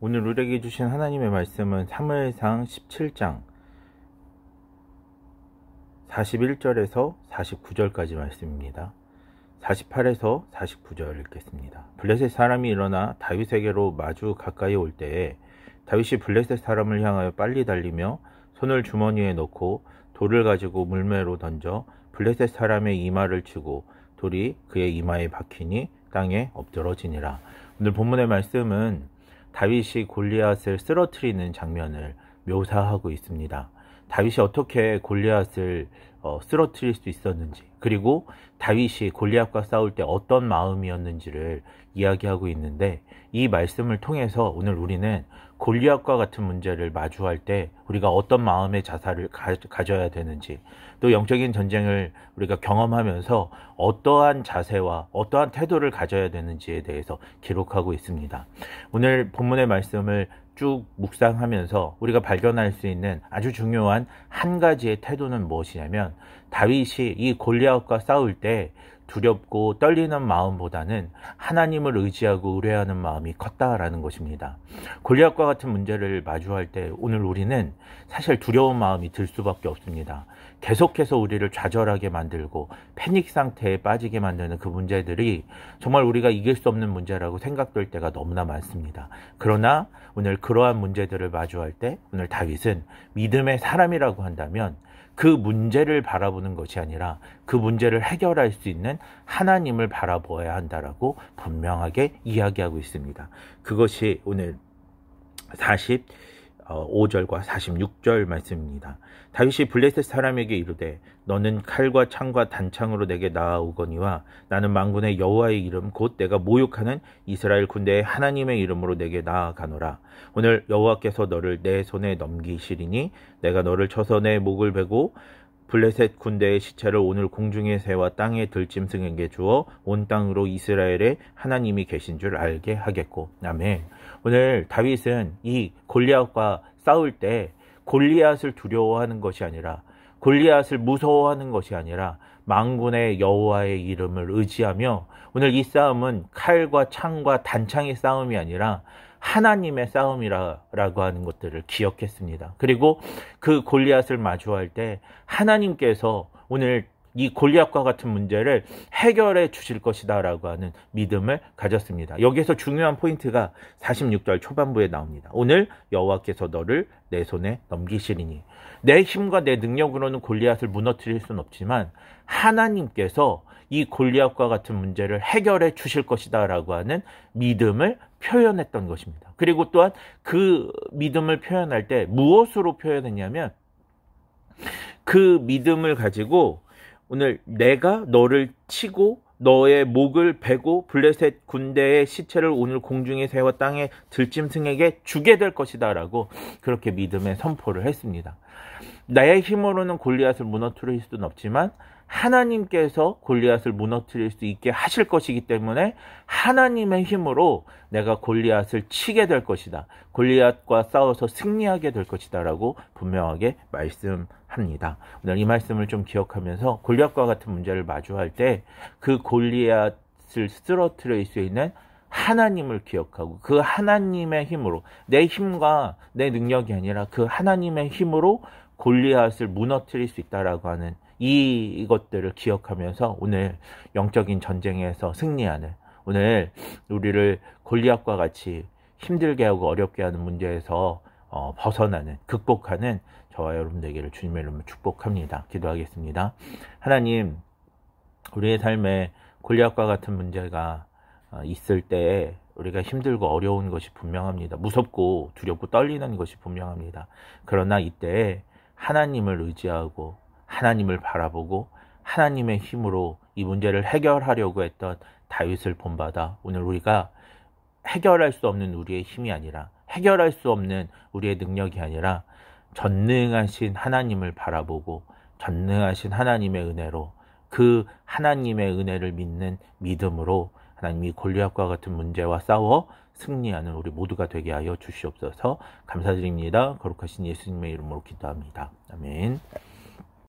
오늘 우리에게 주신 하나님의 말씀은 사무엘상 17장 41절에서 49절까지 말씀입니다. 48에서 49절 읽겠습니다. 블레셋 사람이 일어나 다윗에게로 마주 가까이 올 때에 다윗이 블레셋 사람을 향하여 빨리 달리며 손을 주머니에 넣고 돌을 가지고 물매로 던져 블레셋 사람의 이마를 치고 돌이 그의 이마에 박히니 땅에 엎드러지니라. 오늘 본문의 말씀은 다윗이 골리앗을 쓰러뜨리는 장면을 묘사하고 있습니다. 다윗이 어떻게 골리앗을 쓰러뜨릴 수 있었는지, 그리고 다윗이 골리앗과 싸울 때 어떤 마음이었는지를 이야기하고 있는데, 이 말씀을 통해서 오늘 우리는 골리앗과 같은 문제를 마주할 때 우리가 어떤 마음의 자세를 가져야 되는지, 또 영적인 전쟁을 우리가 경험하면서 어떠한 자세와 어떠한 태도를 가져야 되는지에 대해서 기록하고 있습니다. 오늘 본문의 말씀을 쭉 묵상하면서 우리가 발견할 수 있는 아주 중요한 한 가지의 태도는 무엇이냐면, 다윗이 이 골리앗과 싸울 때 두렵고 떨리는 마음보다는 하나님을 의지하고 의뢰하는 마음이 컸다라는 것입니다. 골리앗과 같은 문제를 마주할 때 오늘 우리는 사실 두려운 마음이 들 수밖에 없습니다. 계속해서 우리를 좌절하게 만들고 패닉 상태에 빠지게 만드는 그 문제들이 정말 우리가 이길 수 없는 문제라고 생각될 때가 너무나 많습니다. 그러나 오늘 그러한 문제들을 마주할 때 오늘 다윗은 믿음의 사람이라고 한다면 그 문제를 바라보는 것이 아니라 그 문제를 해결할 수 있는 하나님을 바라보아야 한다라고 분명하게 이야기하고 있습니다. 그것이 오늘 45절과 46절 말씀입니다. 다윗이 블레셋 사람에게 이르되 너는 칼과 창과 단창으로 내게 나아오거니와 나는 만군의 여호와의 이름 곧 내가 모욕하는 이스라엘 군대의 하나님의 이름으로 내게 나아가노라. 오늘 여호와께서 너를 내 손에 넘기시리니 내가 너를 쳐서 내 목을 베고 블레셋 군대의 시체를 오늘 공중에 새와 땅에 들짐승에게 주어 온 땅으로 이스라엘의 하나님이 계신 줄 알게 하겠고. 아멘. 오늘 다윗은 이 골리앗과 싸울 때 골리앗을 두려워하는 것이 아니라, 골리앗을 무서워하는 것이 아니라 만군의 여호와의 이름을 의지하며, 오늘 이 싸움은 칼과 창과 단창의 싸움이 아니라 하나님의 싸움이라고 하는 것들을 기억했습니다. 그리고 그 골리앗을 마주할 때 하나님께서 오늘 이 골리앗과 같은 문제를 해결해 주실 것이다 라고 하는 믿음을 가졌습니다. 여기에서 중요한 포인트가 46절 초반부에 나옵니다. 오늘 여호와께서 너를 내 손에 넘기시리니. 내 힘과 내 능력으로는 골리앗을 무너뜨릴 수는 없지만 하나님께서 이 골리앗과 같은 문제를 해결해 주실 것이다 라고 하는 믿음을 표현했던 것입니다. 그리고 또한 그 믿음을 표현할 때 무엇으로 표현했냐면, 그 믿음을 가지고 오늘 내가 너를 치고 너의 목을 베고 블레셋 군대의 시체를 오늘 공중의 새와 땅의 들짐승에게 주게 될 것이다 라고 그렇게 믿음의 선포를 했습니다. 나의 힘으로는 골리앗을 무너뜨릴 수는 없지만 하나님께서 골리앗을 무너뜨릴 수 있게 하실 것이기 때문에 하나님의 힘으로 내가 골리앗을 치게 될 것이다, 골리앗과 싸워서 승리하게 될 것이다 라고 분명하게 말씀합니다. 오늘 이 말씀을 좀 기억하면서 골리앗과 같은 문제를 마주할 때 그 골리앗을 쓰러뜨릴 수 있는 하나님을 기억하고 그 하나님의 힘으로, 내 힘과 내 능력이 아니라 그 하나님의 힘으로 골리앗을 무너뜨릴 수 있다라고 하는 이것들을 기억하면서 오늘 영적인 전쟁에서 승리하는, 오늘 우리를 골리앗과 같이 힘들게 하고 어렵게 하는 문제에서 벗어나는, 극복하는 저와 여러분 되기를 주님의 이름으로 축복합니다. 기도하겠습니다. 하나님, 우리의 삶에 골리앗과 같은 문제가 있을 때 우리가 힘들고 어려운 것이 분명합니다. 무섭고 두렵고 떨리는 것이 분명합니다. 그러나 이때 하나님을 의지하고 하나님을 바라보고 하나님의 힘으로 이 문제를 해결하려고 했던 다윗을 본받아 오늘 우리가 해결할 수 없는 우리의 힘이 아니라, 해결할 수 없는 우리의 능력이 아니라 전능하신 하나님을 바라보고 전능하신 하나님의 은혜로, 그 하나님의 은혜를 믿는 믿음으로 하나님이 골리앗과 같은 문제와 싸워 승리하는 우리 모두가 되게 하여 주시옵소서. 감사드립니다. 거룩하신 예수님의 이름으로 기도합니다. 아멘.